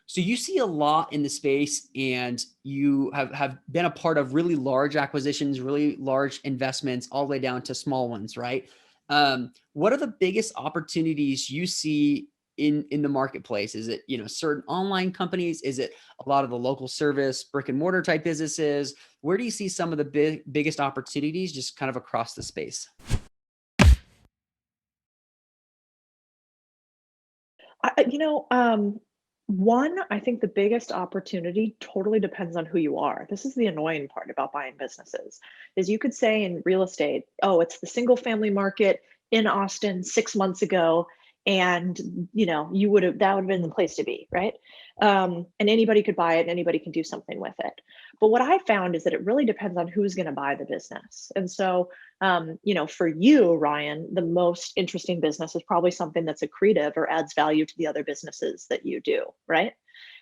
So you see a lot in the space, and you have been a part of really large acquisitions, really large investments, all the way down to small ones, right? What are the biggest opportunities you see in the marketplace? Is it, certain online companies? Is it a lot of the local service, brick and mortar type businesses? Where do you see some of the biggest opportunities just kind of across the space? You know, one, I think the biggest opportunity totally depends on who you are. This is the annoying part about buying businesses, is you could say in real estate, oh, it's the single family market in Austin 6 months ago, and you would have that would have been the place to be, right? And anybody could buy it, and anybody can do something with it. But what I found is that it really depends on who's going to buy the business. And so for you, Ryan, the most interesting business is probably something that's accretive or adds value to the other businesses that you do, right?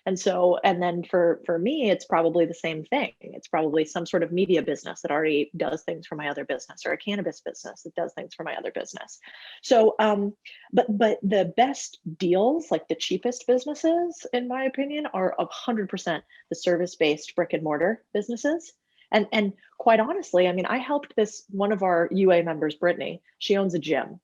And then for me, it's probably the same thing. It's probably some sort of media business that already does things for my other business, or a cannabis business that does things for my other business. So, but the best deals, like the cheapest businesses, in my opinion, are 100% the service-based brick and mortar businesses. And quite honestly, I mean, I helped this one of our UA members, Brittany. She owns a gym,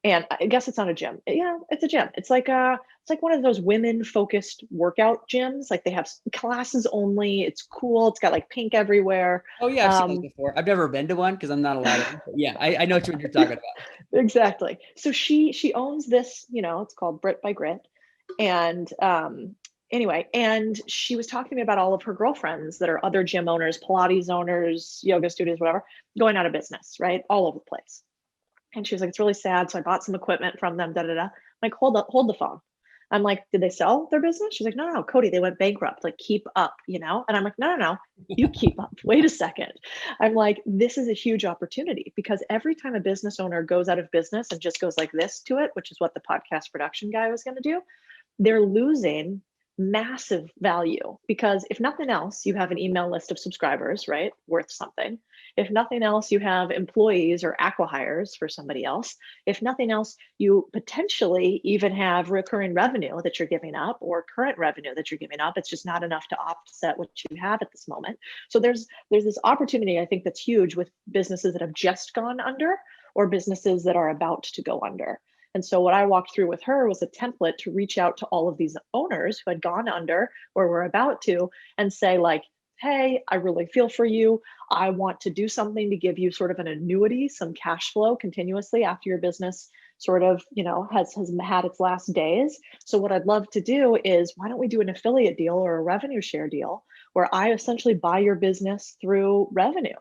and I guess it's not a gym. Yeah, it's a gym. It's like one of those women focused workout gyms. Like they have classes only. It's cool. It's got like pink everywhere. Oh yeah, I've seen those before. I've never been to one because I'm not allowed in. But yeah, I know what you're talking about. Exactly. So she owns this. It's called Brit by Grit, and anyway, and she was talking to me about all of her girlfriends that are other gym owners, Pilates owners, yoga studios, whatever, going out of business, right, all over the place. And she was like, it's really sad. So I bought some equipment from them. Da da da. I'm like, hold the phone. I'm like, did they sell their business? She's like, no, no, Codie, they went bankrupt. Like, keep up. And I'm like, no, no, no, you keep up. Wait a second. I'm like, this is a huge opportunity, because every time a business owner goes out of business and just goes like this to it, which is what the podcast production guy was going to do, they're losing massive value, because if nothing else, you have an email list of subscribers, right? Worth something. If nothing else, you have employees or acqui-hires for somebody else. If nothing else, you potentially even have recurring revenue that you're giving up, or current revenue that you're giving up. It's just not enough to offset what you have at this moment. So there's this opportunity, I think, that's huge with businesses that have just gone under, or businesses that are about to go under. And so what I walked through with her was a template to reach out to all of these owners who had gone under or were about to, and say like, hey, I really feel for you. I want to do something to give you sort of an annuity, some cash flow continuously after your business sort of, has had its last days. So what I'd love to do is, why don't we do an affiliate deal or a revenue share deal where I essentially buy your business through revenue?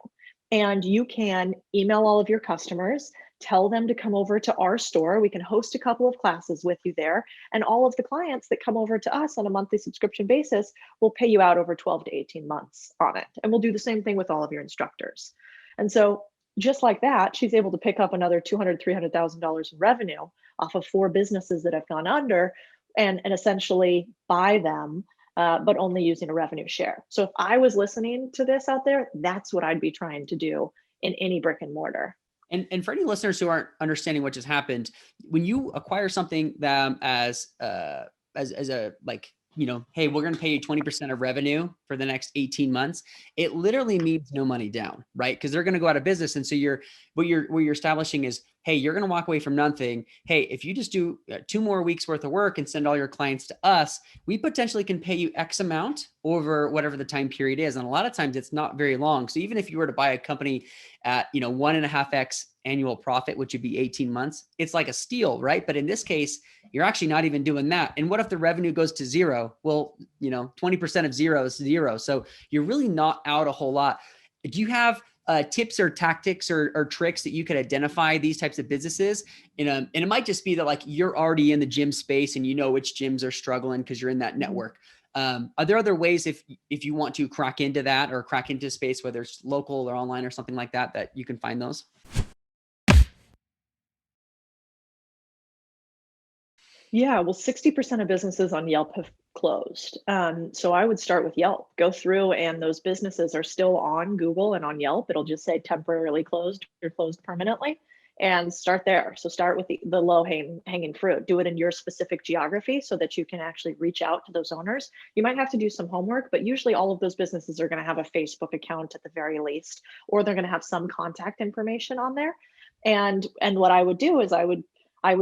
And you can email all of your customers, tell them to come over to our store. We can host a couple of classes with you there. And all of the clients that come over to us on a monthly subscription basis will pay you out over 12 to 18 months on it. And we'll do the same thing with all of your instructors. And so just like that, she's able to pick up another $200,000, $300,000 in revenue off of 4 businesses that have gone under, and essentially buy them, but only using a revenue share. So if I was listening to this out there, that's what I'd be trying to do in any brick and mortar. And for any listeners who aren't understanding what just happened, when you acquire something that as a like, hey, we're going to pay you 20% of revenue for the next 18 months, it literally means no money down, right? Because they're going to go out of business. And so what you're establishing is, hey, you're going to walk away from nothing. Hey, if you just do 2 more weeks worth of work and send all your clients to us, we potentially can pay you X amount over whatever the time period is. And a lot of times it's not very long. So even if you were to buy a company at 1.5x annual profit, which would be 18 months, it's like a steal, right? But in this case, you're actually not even doing that. And what if the revenue goes to zero? Well, 20% of zero is zero. So you're really not out a whole lot. Do you have tips or tactics or tricks that you could identify these types of businesses? And it might just be that like you're already in the gym space and you know which gyms are struggling because you're in that network. Are there other ways if you want to crack into that or crack into space, whether it's local or online or something like that, that you can find those? Yeah, well, 60% of businesses on Yelp have closed. So I would start with Yelp. Go through, and those businesses are still on Google and on Yelp. It'll just say temporarily closed or closed permanently. and start there. So start with the low hanging fruit. Do it in your specific geography so that you can actually reach out to those owners. You might have to do some homework, but usually all of those businesses are going to have a Facebook account at the very least, or they're going to have some contact information on there. And what I would do is I would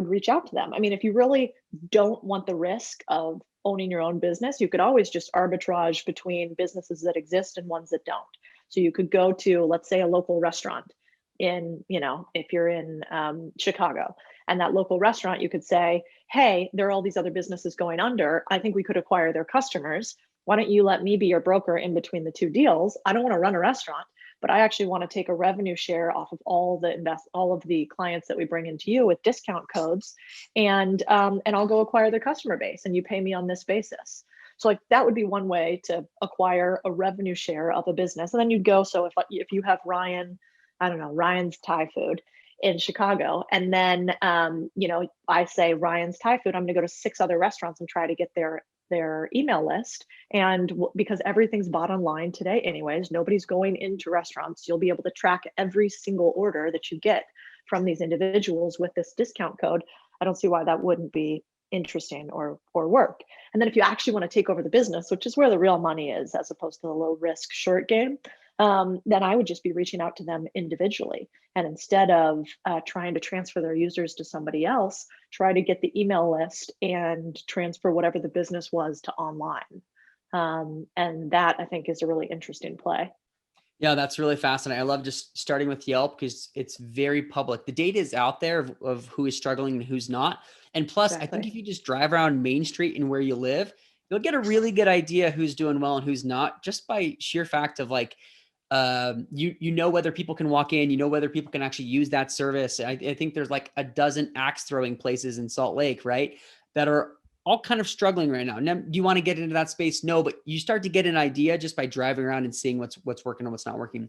reach out to them. I mean, if you really don't want the risk of owning your own business, you could always just arbitrage between businesses that exist and ones that don't. So you could go to, let's say, a local restaurant in, if you're in Chicago, and that local restaurant, you could say, hey, there are all these other businesses going under. I think we could acquire their customers. Why don't you let me be your broker in between the two deals? I don't want to run a restaurant, but I actually want to take a revenue share off of all of the clients that we bring into you with discount codes, and I'll go acquire their customer base, and you pay me on this basis. So like that would be one way to acquire a revenue share of a business. And then you'd go, so if you have Ryan, I don't know, Ryan's Thai food in Chicago, and then I say Ryan's Thai food, I'm going to go to 6 other restaurants and try to get their email list. And because everything's bought online today anyways, nobody's going into restaurants, you'll be able to track every single order that you get from these individuals with this discount code. I don't see why that wouldn't be interesting or work. And then if you actually want to take over the business, which is where the real money is, as opposed to the low risk short game, then I would just be reaching out to them individually. And instead of trying to transfer their users to somebody else, try to get the email list and transfer whatever the business was to online. And that, I think, is a really interesting play. Yeah, that's really fascinating. I love just starting with Yelp because it's very public. The data is out there of who is struggling and who's not. And plus, I think if you just drive around Main Street and where you live, you'll get a really good idea who's doing well and who's not, just by sheer fact of like, you know whether people can walk in, you know whether people can actually use that service. I think there's like a dozen axe throwing places in Salt Lake, right, that are all kind of struggling right now. Now, do you want to get into that space? No, but you start to get an idea just by driving around and seeing what's working and what's not working.